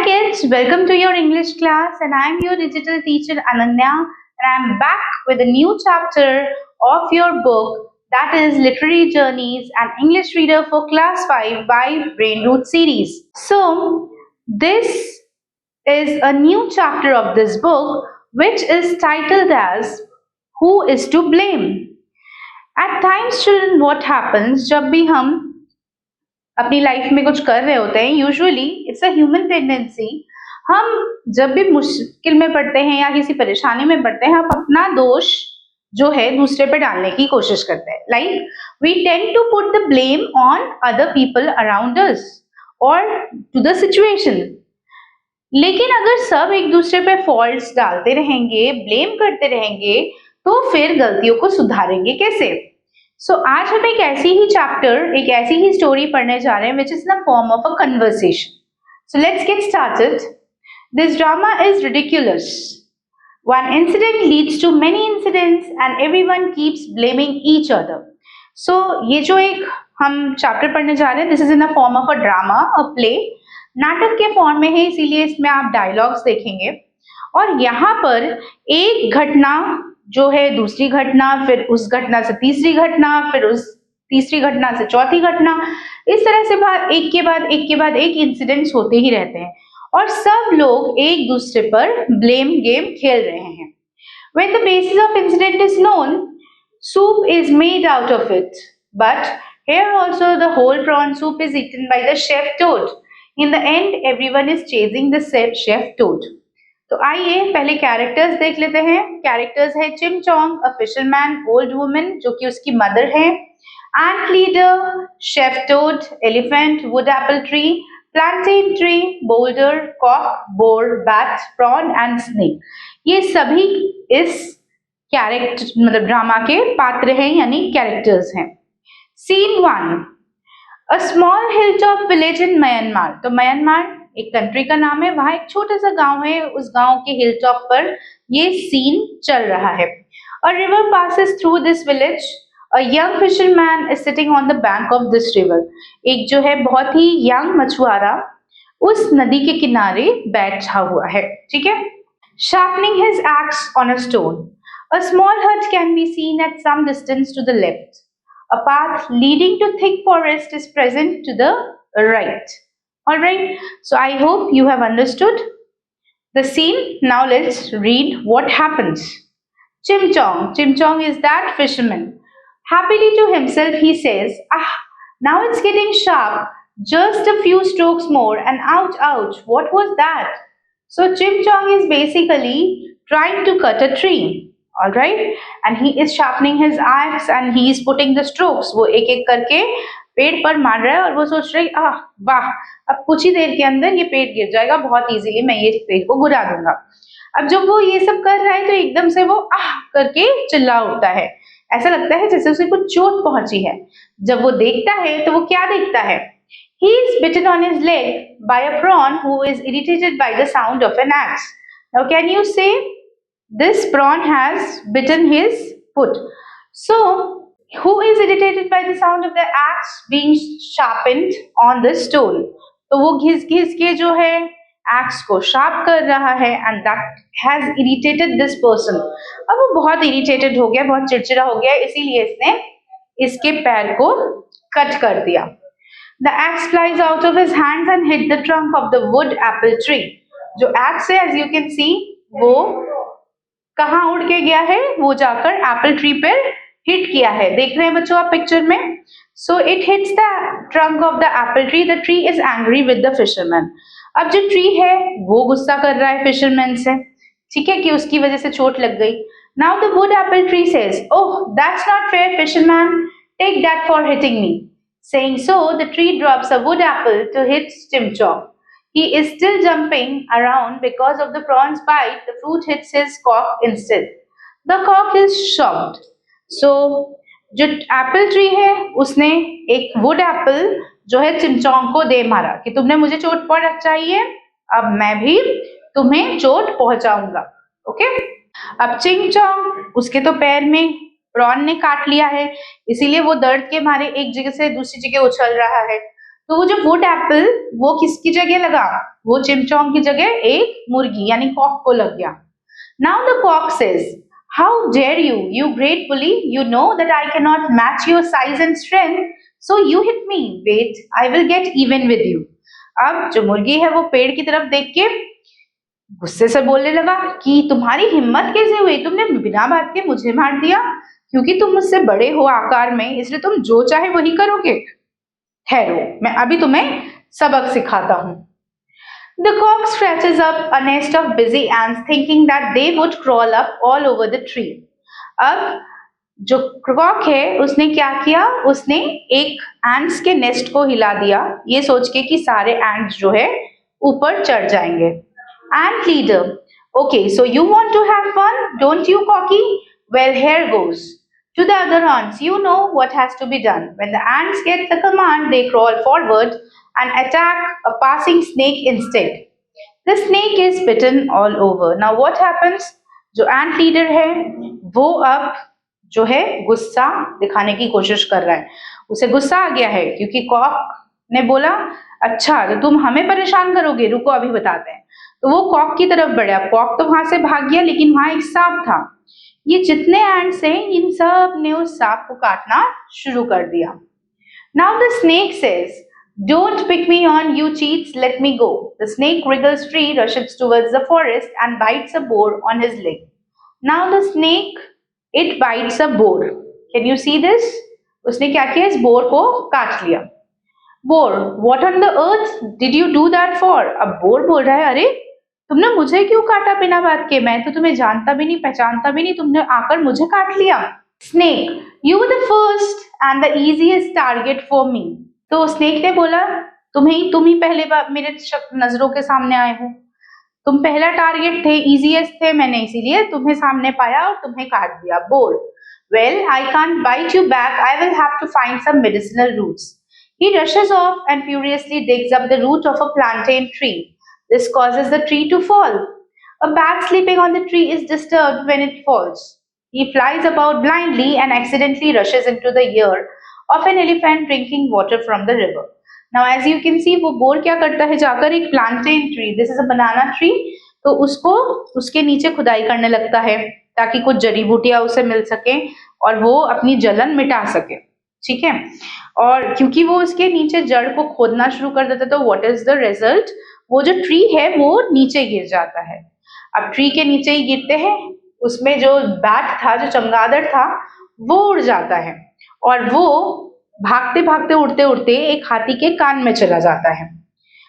kids, welcome to your English class and I am your digital teacher Ananya and I am back with a new chapter of your book that is Literary Journeys and English Reader for Class 5 by Brain Root series. So, this is a new chapter of this book which is titled as Who is to Blame? At times children, what happens जब भी हम अपनी life में कुछ कर रहे होते हैं, usually it's a human tendency, हम जब भी मुश्किल में पड़ते हैं या किसी परेशानी में पड़ते हैं, हम अपना दोष जो है दूसरे पे डालने की कोशिश करते हैं. Like we tend to put the blame on other people around us और टू द सिचुएशन. लेकिन अगर सब एक दूसरे पे फॉल्ट्स डालते रहेंगे, ब्लेम करते रहेंगे, तो फिर गलतियों को सुधारेंगे कैसे? सो आज हम एक ऐसी ही चैप्टर, एक ऐसी ही स्टोरी पढ़ने जा रहे हैं which is in the form of a conversation. So let's get started. This drama is ridiculous. One incident leads to many incidents and everyone keeps blaming each other. So ये जो एक हम चैप्टर पढ़ने जा रहे हैं, this is in the form of a drama, a play. नाटक के फॉर्म में है, इसीलिए इसमें आप डायलॉग्स देखेंगे. और यहाँ पर एक घटना जो है दूसरी घटना, फिर उस घटना से तीसरी घटना, फिर उस तीसरी घटना से चौथी घटना, इस तरह से एक के बाद एक के बाद एक इंसिडेंट्स होते ही रहते हैं और सब लोग एक दूसरे पर ब्लेम गेम खेल रहे हैं. When the basis of incident is known, soup is made out of it. But here also the whole prawn soup is eaten by the chef toad. In the end, everyone is chasing the chef toad. तो आइए पहले characters देख लेते हैं. Characters है Chim Chong, a fisherman, old woman जो कि उसकी मदर है, ant leader, chef toad, elephant, wood apple tree, plantain tree, boulder, cock, boar, bat, prawn and snake. ये सभी इस कैरेक्टर मतलब ड्रामा के पात्र हैं यानी कैरेक्टर्स हैं. Scene 1, a small hill top village in Myanmar. तो म्यांमार एक कंट्री का नाम है, वहां एक छोटा सा गांव है, उस गांव के हिल टॉप पर ये सीन चल रहा है. A river passes through this village. A young fisherman is sitting on the bank of this river. एक जो है बहुत ही यंग मछुआरा उस नदी के किनारे बैठा हुआ है. ठीक है. Sharpening his axe on a stone. A small hut can be seen at some distance to the left. A path leading to thick forest is present to the right. All right. So I hope you have understood the scene. Now let's read what happens. Chim Chong. Chim Chong is that fisherman. Happily to himself, he says, now it's getting sharp. Just a few strokes more and ouch, ouch. What was that? So Chim Chong is basically trying to cut a tree. All right, and he is sharpening his axe and he is putting the strokes. वो एक एक करके पेड़ पर मार रहा है और वो सोच रही वाह, अब कुछ ही देर के अंदर ये पेड़ गिर जाएगा, बहुत इजीली मैं ये पेड़ को गिरा दूंगा. अब जब वो ये सब कर रहा है तो एकदम से वो करके चिल्ला उठता है. ऐसा लगता है जैसे उसे कुछ चोट पहुंची है. जब वो देखता है तो वो क्या देखता है? He is bitten on his leg by a prawn who is irritated by the sound of an axe. Now can you say this prawn has bitten his foot? So, who is irritated by the sound of the axe being sharpened on the stone? तो वो घिस घिस के जो है axe को sharp कर रहा है and that has irritated this person. अब वो बहुत irritated हो गया, बहुत चिड़चिड़ा हो गया, इसीलिए इसने इसके पैर को कट कर दिया. The axe flies out of his hands and hit the trunk of the wood apple tree. जो axe है, as you can see, वो कहाँ उड़ के गया है? वो जाकर एप्पल ट्री पर हिट किया है. देख रहे हैं बच्चों आप पिक्चर में? So it hits the trunk of the Apple tree. The tree is angry with the fisherman. अब जो ट्री है वो गुस्सा कर रहा है फिशरमैन से, ठीक है, कि उसकी वजह से चोट लग गई. Now the wood apple tree says, oh that's not fair fisherman, take that for hitting me. Saying so, the tree drops a wood apple to hit Chim Chong. He is still jumping around because of the prawn's bite. The fruit hits his cock instead. The cock is shocked. So, जो Apple tree है उसने एक wood apple जो है चिमचोंग को दे मारा कि तुमने मुझे चोट पहुंचाई है, अब मैं भी तुम्हें चोट पहुंचाऊंगा. ओके. अब चिमचोंग उसके तो पैर में प्रॉन ने काट लिया है, इसीलिए वो दर्द के मारे एक जगह से दूसरी जगह उछल रहा है. तो वो जो वुड एप्पल वो किसकी जगह लगा, वो चिमचोंग की जगह एक मुर्गी यानी कॉक को लग गया. Now the cock says, "How dare you, you great bully? You know that I cannot match your size and strength, so you hit me. Wait, I will get even with you." अब जो मुर्गी है वो पेड़ की तरफ देख के गुस्से से बोलने लगा कि तुम्हारी हिम्मत कैसे हुई, तुमने बिना बात के मुझे मार दिया, क्योंकि तुम मुझसे बड़े हो आकार में इसलिए तुम जो चाहे वही करोगे. ठहरो, मैं अभी तुम्हें सबक सिखाता हूँ. The cock scratches up a nest of busy ants thinking that they would crawl up all over the tree. अब जो कॉक है उसने क्या किया, उसने एक एंट्स के नेस्ट को हिला दिया ये सोच के कि सारे एंट्स जो है ऊपर चढ़ जाएंगे. Ant leader, okay, so you want to have fun, don't you, Cocky? Well, here goes. To the other ants, you know what has to be done. When the ants get the command, they crawl forward and attack a passing snake instead. The snake is bitten all over. Now what happens? जो ant leader है वो अब जो है गुस्सा दिखाने की कोशिश कर रहा है. उसे गुस्सा आ गया है क्योंकि कॉक ने बोला अच्छा तो तुम हमें परेशान करोगे, रुको अभी बताते हैं. तो वो कॉक की तरफ बढ़ा. कॉक तो वहां से भाग गया लेकिन वहां एक सांप था. ये जितने एंट्स हैं इन सब ने उस सांप को काटना शुरू कर दिया. Now the snake says, "Don't pick me on, you cheats, let me go." The snake wriggles free, rushes towards the forest and bites a boar on his leg. Now the snake, it bites a boar. Can you see this? उसने क्या किया, इस bore को काट लिया. Bore, what on the earth did you do that for? अब bore बोल रहा है अरे तुमने मुझे क्यों काटा बिना बात के, मैं तो तुम्हें जानता भी नहीं पहचानता भी नहीं, तुमने आकर मुझे काट लिया. Snake, you were the first and the easiest target for me. तो स्नेक ने बोला तुम ही पहले मेरे नजरों के सामने आए हो, तुम पहला टारगेट थे, इजीएस्ट थे, मैंने इसीलिए तुम्हें सामने पाया और तुम्हें काट दिया. बोल, well, I can't bite you back, I will have to find some medicinal roots. He rushes off and furiously digs up the root of a plantain tree. This causes the tree to fall. A bat sleeping on the tree is disturbed when it falls. He flies about blindly and accidentally rushes into the ear of an elephant drinking water from the river. Now as you can see वो bore क्या करता है, जाकर एक plantain tree, this is a banana tree, तो उसको उसके नीचे खुदाई करने लगता है ताकि कुछ जड़ी बूटियां उसे मिल सके और वो अपनी जलन मिटा सके. ठीक है, और क्योंकि वो उसके नीचे जड़ को खोदना शुरू कर देता तो व्हाट इज द रिजल्ट, वो जो ट्री है वो नीचे गिर जाता है. अब ट्री के नीचे ही गिरते हैं, उसमें जो बैट था, जो चमगादड़ था, वो उड़ जाता है और वो भागते भागते उड़ते उड़ते एक हाथी के कान में चला जाता है.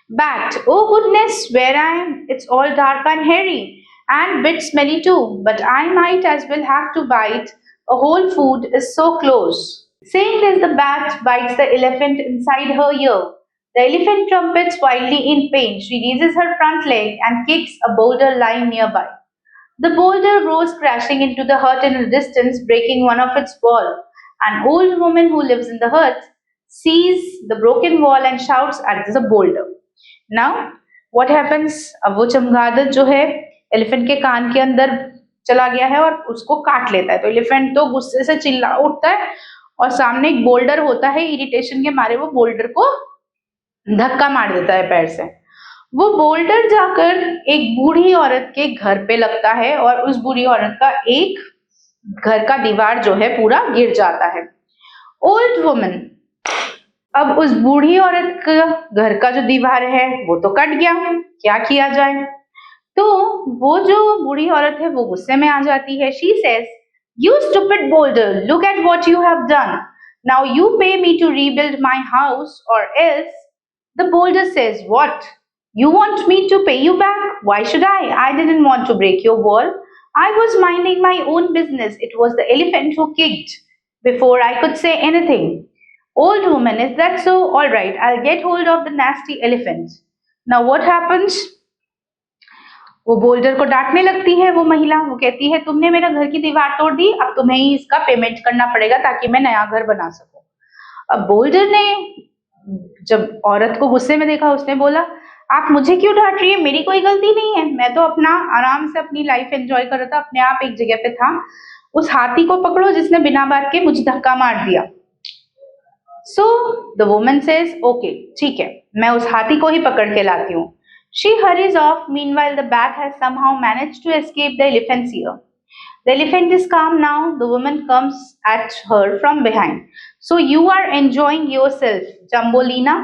Bat, oh goodness, where I am, it's all dark and hairy and bit smelly too, but I might as well have to bite, a whole food is so close. Saying this, the bat bites the elephant inside her ear. The elephant trumpets wildly in pain. She raises her front leg and kicks a boulder lying nearby. The boulder rolls crashing into the hut in the distance, breaking one of its walls. An old woman who lives in the hut sees the broken wall and shouts at the boulder. Now, what happens? अब वो चमगादड़ जो है elephant के कान के अंदर चला गया है और उसको काट लेता है. तो एलिफेंट तो गुस्से से चिल्ला उठता है और सामने एक बोल्डर होता है, इरिटेशन के मारे वो बोल्डर को धक्का मार देता है पैर से. वो बोल्डर जाकर एक बूढ़ी औरत के घर पे लगता है और उस बूढ़ी औरत का एक घर का दीवार जो है पूरा गिर जाता है. ओल्ड वुमन, अब उस बूढ़ी औरत का घर का जो दीवार है वो तो कट गया, क्या किया जाए. तो वो जो बूढ़ी औरत है वो गुस्से में आ जाती है. She says, "You stupid boulder, look at what you have done. Now you pay me to rebuild my house or else." The boulder says, "What? You want me to pay you back? Why should I? I didn't want to break your wall. I was minding my own business. It was the elephant who kicked before I could say anything." Old woman, is that so? All right, I'll get hold of the nasty elephant. Now what happens? वो boulder को डांटने लगती है वो महिला. वो कहती है तुमने मेरा घर की दीवार तोड़ दी, अब तुम्हें ही इसका पेमेंट करना पड़ेगा ताकि मैं नया घर बना सकूं. अब बोल्डर ने जब औरत को गुस्से में देखा उसने बोला, आप मुझे क्यों डांट रही है, मेरी कोई गलती नहीं है, मैं तो अपना आराम से अपनी लाइफ एंजॉय कर रहा था, अपने आप एक जगह पे था. उस हाथी को पकड़ो जिसने बिना बात के मुझे धक्का मार दिया. So the woman says, okay, ठीक है, मैं उस हाथी को ही पकड़ के लाती हूँ. She hurries off. Meanwhile, the bat has somehow managed to escape the elephant's ear. The elephant is calm now. The woman comes at her from behind. So you are enjoying yourself, Jambolina?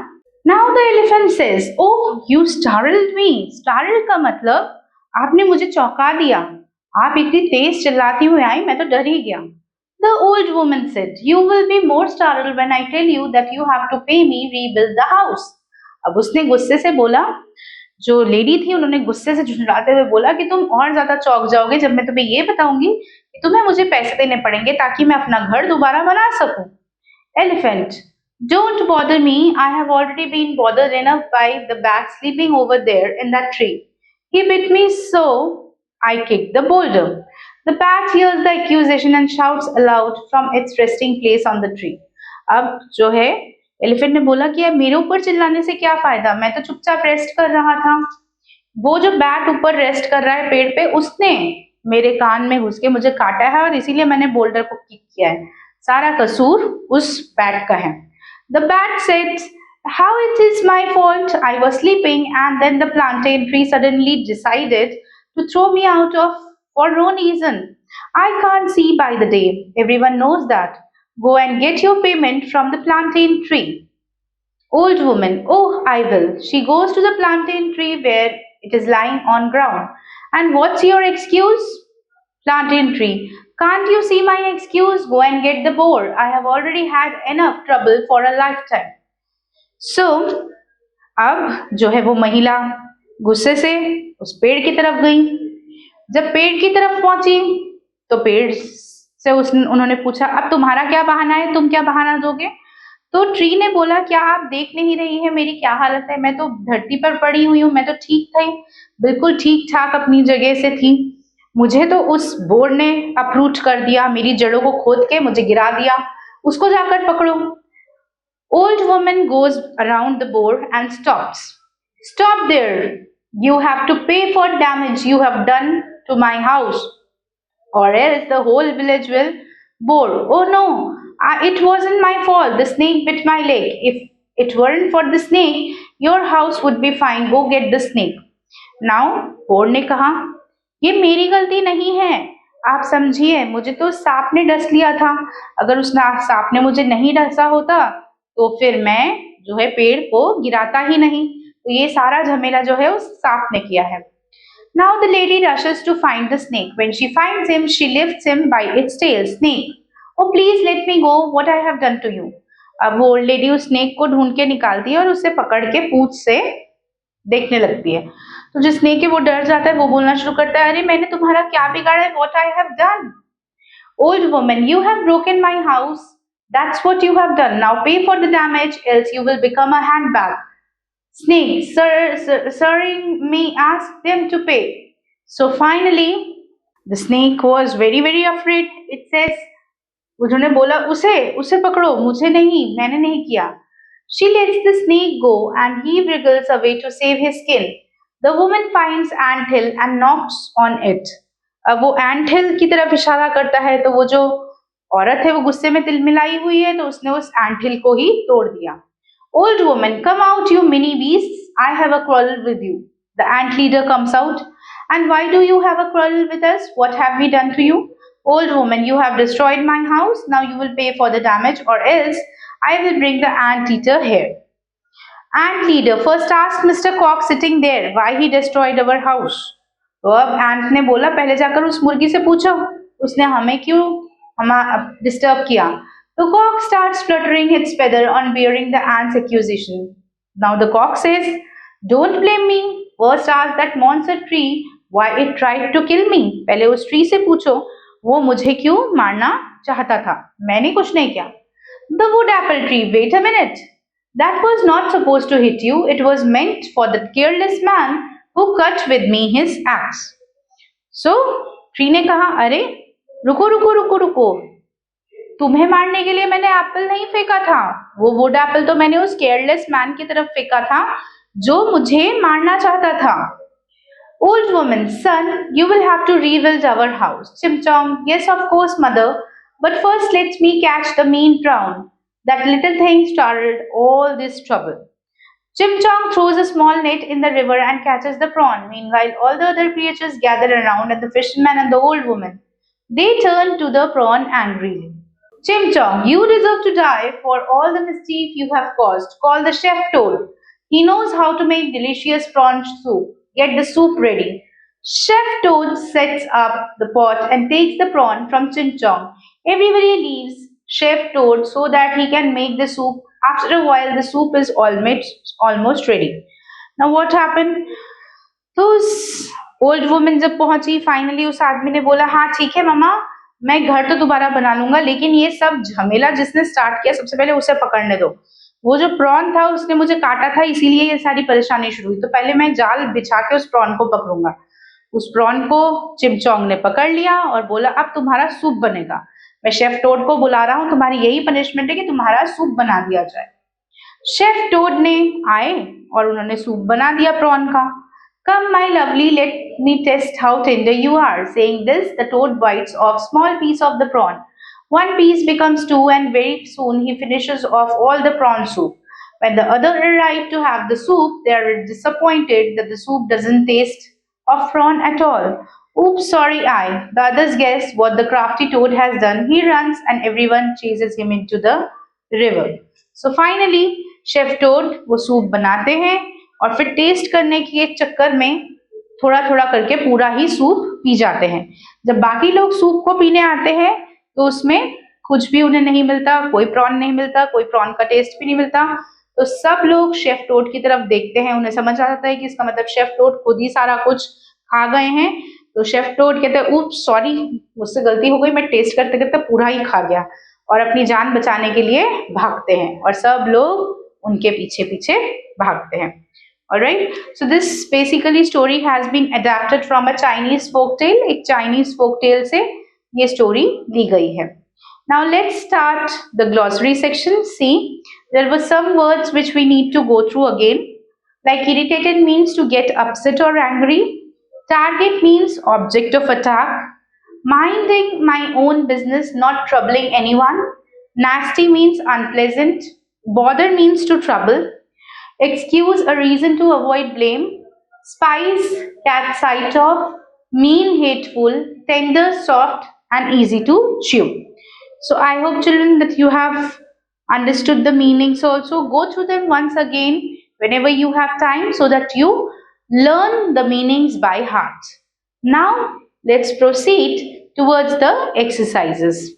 Now the elephant says, "Oh, you startled me." Startled का मतलब आपने मुझे चौंका दिया. आप इतनी तेज चिल्लाती हुई आई, मैं तो डर ही गया. The old woman said, "You will be more startled when I tell you that you have to pay me rebuild the house." अब उसने गुस्से से बोला, जो लेडी थी उन्होंने गुस्से से झुंझुलाते हुए बोला कि तुम और ज्यादा चौंक जाओगे जब मैं तुम्हें ये बताऊंगी कि तुम्हें मुझे पैसे देने पड़ेंगे ताकि मैं अपना घर दोबारा बना सकूं. Elephant, don't bother me. I have already been bothered enough by the bat sleeping over there in that tree. He bit me, so I kicked the boulder. The bat hears the accusation and shouts aloud from its resting place on the tree. अब जो है elephant ने बोला कि अब मेरे ऊपर चिल्लाने से क्या फायदा, मैं तो चुपचाप रेस्ट कर रहा था. वो जो बैट ऊपर रेस्ट कर रहा है पेड़ पे, उसने मेरे कान में घुस के मुझे काटा है और इसीलिए मैंने बोल्डर को किक किया है. सारा कसूर उस बैट का है. The bat said, how it is my fault. I was sleeping and then the plantain tree suddenly decided to throw me out of for no reason. I can't see by the day. Everyone knows that. Go and get your payment from the plantain tree. Old woman, oh, I will. She goes to the plantain tree where it is lying on ground. And what's your excuse? Plantain tree, can't you see my excuse? Go and get the boar. I have already had enough trouble for a lifetime. So, अब जो है वो महिला गुस्से से उस पेड़ की तरफ गई. जब पेड़ की तरफ पहुंची तो पेड़ से उन्होंने पूछा, अब तुम्हारा क्या बहाना है, तुम क्या बहाना दोगे? तो ट्री ने बोला, क्या आप देख नहीं रही है मेरी क्या हालत है, मैं तो धरती पर पड़ी हुई हूँ, मैं तो ठीक थी, बिल्कुल ठीक ठाक अपनी जगह से थी, मुझे तो उस बोर ने अप्रूट कर दिया, मेरी जड़ों को खोद के मुझे गिरा दिया, उसको जाकर पकड़ो. Old woman goes around the boar and stops. Stop there. You have to pay for damage you have done to my house, or else the whole village will bore. Oh no, it wasn't my fault. The snake bit my leg. If it weren't for the snake, your house would be fine. Go get the snake. Now, bore ने कहा, ये मेरी गलती नहीं है, आप समझिए, मुझे तो सांप ने डस लिया था. अगर उस सांप ने मुझे नहीं डसा होता तो फिर मैं जो है पेड़ को गिराता ही नहीं. तो ये सारा झमेला जो है उस सांप ने किया है. Now the lady rushes to find the snake. When she finds him, she lifts him by its tail. Snake, oh please let me go. What I have done to you? अब वो ओल्ड लेडी उस snake को ढूंढ के निकालती है और उसे पकड़ के पूंछ से देखने लगती है. तो जो स्नेक है वो डर जाता है, वो बोलना शुरू करता है, अरे मैंने तुम्हारा क्या बिगाड़ा है? What I have done? Old woman, you have broken my house. That's what you have done. Now pay for the damage, else you will become a handbag. Snake, sir, me ask them to pay. So finally, the snake was very, very afraid. It says, उन्होंने बोला, उसे पकड़ो, मुझे नहीं, मैंने नहीं किया. She lets the snake go and he wriggles away to save his skin. The woman finds anthill and knocks on it. अब वो anthill की तरफ इशारा करता है, तो वो जो औरत है वो गुस्से में तिलमिलाई हुई है, तो उसने उस anthill को ही तोड़ दिया. Old woman, come out, you mini beasts. I have a quarrel with you. The ant leader comes out. And why do you have a quarrel with us? What have we done to you? Old woman, you have destroyed my house. Now you will pay for the damage, or else I will bring the ant eater here. Ant leader, first ask Mr. Cock sitting there why he destroyed our house. तो अब ant ने बोला, पहले जाकर उस मुर्गी से पूछो, उसने हमें क्यों डिस्टर्ब किया. The cock starts fluttering its feather on bearing the ant's accusation. Now the cock says, don't blame me. First ask that monster tree why it tried to kill me. पहले उस ट्री से पूछो, वो मुझे क्यों मारना चाहता था, मैंने कुछ नहीं किया. The wood apple tree, wait a minute. That was not supposed to hit you. It was meant for the careless man who cut with me his axe. So, tree ने कहा, अरे रुको रुको रुको रुको, तुम्हें मारने के लिए मैंने एप्पल नहीं फेंका था, वो वुड एप्पल तो मैंने उस केयरलेस मैन की तरफ फेंका था जो मुझे मारना चाहता था. Old woman, son, you will have to rebuild our house. Chim Chom, yes of course mother, but first let me catch the mean prawn. That little thing started all this trouble. Chim Chong throws a small net in the river and catches the prawn. Meanwhile, all the other creatures gather around, and the fisherman and the old woman. They turn to the prawn angrily. Chim Chong, you deserve to die for all the mischief you have caused. Call the chef Toad. He knows how to make delicious prawn soup. Get the soup ready. Chef Toad sets up the pot and takes the prawn from Chim Chong. Everybody leaves Chef Toad so that he can make the soup. After a while, the soup is almost ready. Now, what happened? तो उस old woman जब पहुंची finally उस आदमी ने बोला हाँ ठीक है मामा मैं घर तो दोबारा बना लूंगा लेकिन ये सब झमेला जिसने स्टार्ट किया सबसे पहले उसे पकड़ने दो वो जो प्रॉन था उसने मुझे काटा था इसीलिए ये सारी परेशानी शुरू हुई तो पहले मैं जाल बिछा के उस प्रॉन को पकड़ूंगा उस प्रॉन को चिमचोंग ने पकड़ लिया और बोला अब तुम्हारा सूप बनेगा मैं शेफ टोड को बुला रहा हूँ तुम्हारी यही पनिशमेंट है कि तुम्हारा सूप बना दिया जाए शेफ टोड ने आए और उन्होंने सूप बना दिया प्रॉन का Come, my lovely, let me test how tender you are. Saying this, the toad bites off small piece of the prawn. One piece becomes two, and very soon he finishes off all the prawn soup. When the other arrive to have the soup, they are disappointed that the soup doesn't taste of prawn at all. Oops, sorry, I. The others guess what the crafty toad has done. He runs, and everyone chases him into the river. So finally, Chef Toad वो soup बनाते हैं और फिर test करने के चक्कर में थोड़ा थोड़ा करके पूरा ही सूप पी जाते हैं जब बाकी लोग सूप को पीने आते हैं तो उसमें कुछ भी उन्हें नहीं मिलता कोई प्रॉन नहीं मिलता कोई प्रॉन का टेस्ट भी नहीं मिलता तो सब लोग शेफ टोड की तरफ देखते हैं उन्हें समझ आ जाता है कि इसका मतलब शेफ टोड खुद ही सारा कुछ खा गए हैं तो शेफ टोड कहते हैं उप सॉरी मुझसे गलती हो गई मैं टेस्ट करते करते पूरा ही खा गया और अपनी जान बचाने के लिए भागते हैं और सब लोग उनके पीछे पीछे भागते हैं Alright, so this basically story has been adapted from a Chinese folktale. एक Chinese folktale से ये story ली गई है. Now let's start the glossary section. See, there were some words which we need to go through again. Like irritated means to get upset or angry. Target means object of attack. Minding my own business, not troubling anyone. Nasty means unpleasant. Bother means to trouble. Excuse a reason to avoid blame. Spice, catch sight of. Mean, hateful. Tender, soft, and easy to chew. So I hope children that you have understood the meanings also. Go through them once again whenever you have time so that you learn the meanings by heart. Now let's proceed towards the exercises.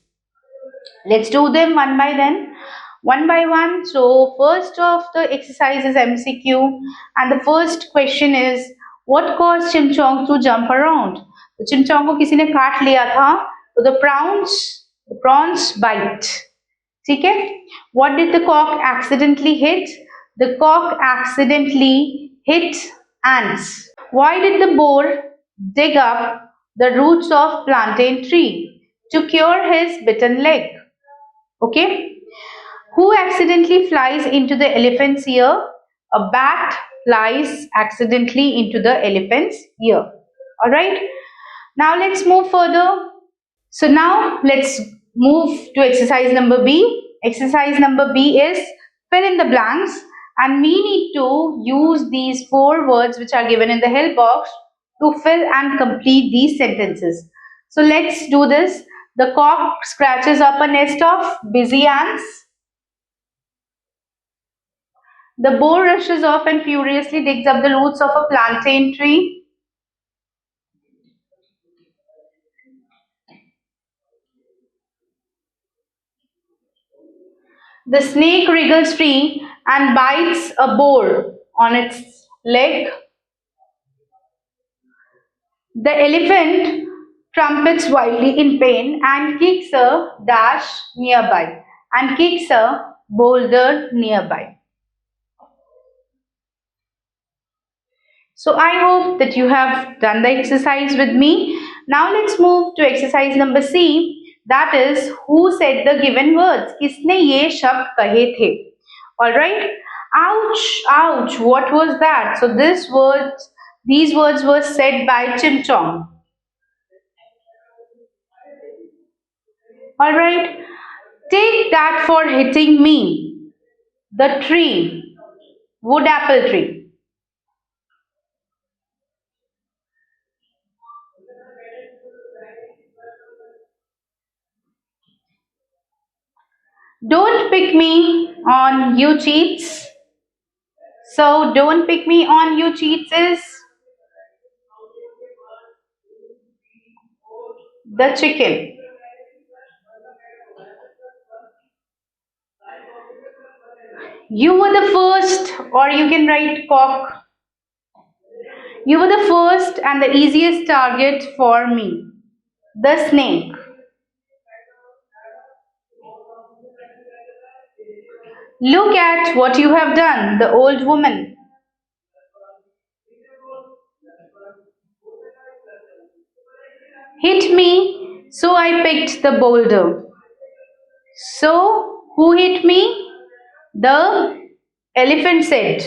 Let's do them one by one. So first of the exercise is MCQ and the first question is what caused Chimchong to jump around? तो चिमचोंग को किसी ने काट लिया था तो the prawns bite. ठीक है? What did the cock accidentally hit? The cock accidentally hit ants. Why did the boar dig up the roots of plantain tree? To cure his bitten leg. Okay? Who accidentally flies into the elephant's ear? A bat flies accidentally into the elephant's ear. Alright. Now let's move further. So now let's move to exercise number B. Exercise number B is fill in the blanks and we need to use these 4 words which are given in the help box to fill and complete these sentences. So let's do this. The cock scratches up a nest of busy ants. The boar rushes off and furiously digs up the roots of a plantain tree. The snake wriggles free and bites a boar on its leg. The elephant trumpets wildly in pain and kicks a dash nearby and kicks a boulder nearby. So I hope that you have done the exercise with me. Now let's move to exercise number C. That is, who said the given words? किसने ये शब्द कहे थे? Alright. Ouch, ouch. What was that? So these words were said by Chimchong. Alright. Take that for hitting me. The tree. Wood apple tree. Don't pick me on you cheats. So don't pick me on you cheats is the chicken. You were the first, or you can write cock. You were the first and the easiest target for me. The snake. Look at what you have done, the old woman. Hit me, so I picked the boulder. So, who hit me? The elephant said.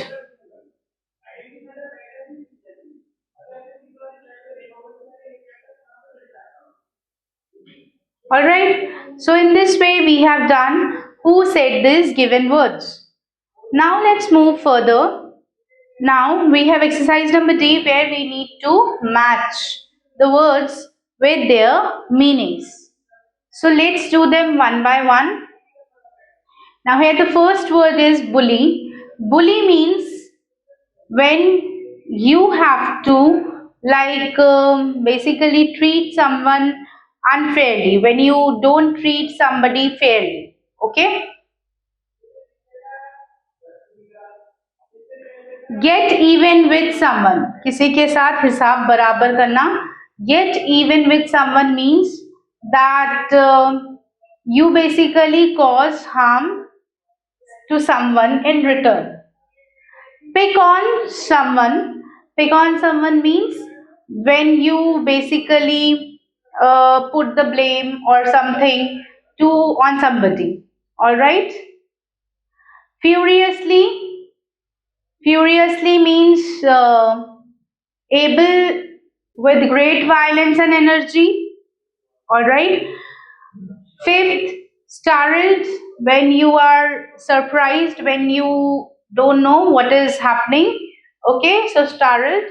Alright, so in this way we have done who said these given words. Now let's move further. Now we have exercise number D where we need to match the words with their meanings. So let's do them one by one. Now here the first word is bully. Bully means when you have to basically treat someone unfairly, when you don't treat somebody fairly. Okay? Get even with someone. किसी के साथ हिसाब बराबर करना. Get even with someone means that you basically cause harm to someone in return. Pick on someone. Pick on someone means when you basically put the blame or something to on somebody. All right. Furiously. Furiously means able with great violence and energy. All right. Fifth, startled when you are surprised, when you don't know what is happening. Okay, so startled.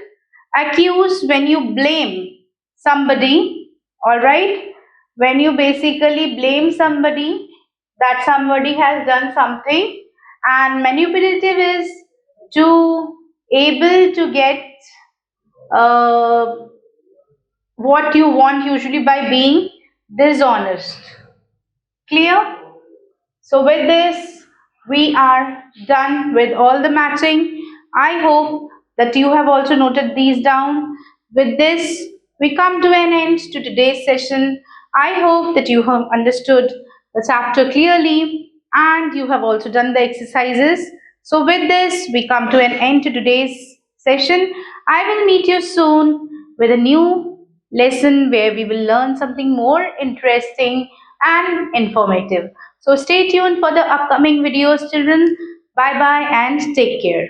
Accuse when you blame somebody. All right, when you basically blame somebody that somebody has done something. And manipulative is to able to get uh, what you want, usually by being dishonest. Clear? So with this, we are done with all the matching. I hope that you have also noted these down. With this, we come to an end to today's session. I hope that you have understood the chapter clearly and you have also done the exercises. So with this, we come to an end to today's session. I will meet you soon with a new lesson where we will learn something more interesting and informative. So stay tuned for the upcoming videos, children. Bye bye and take care.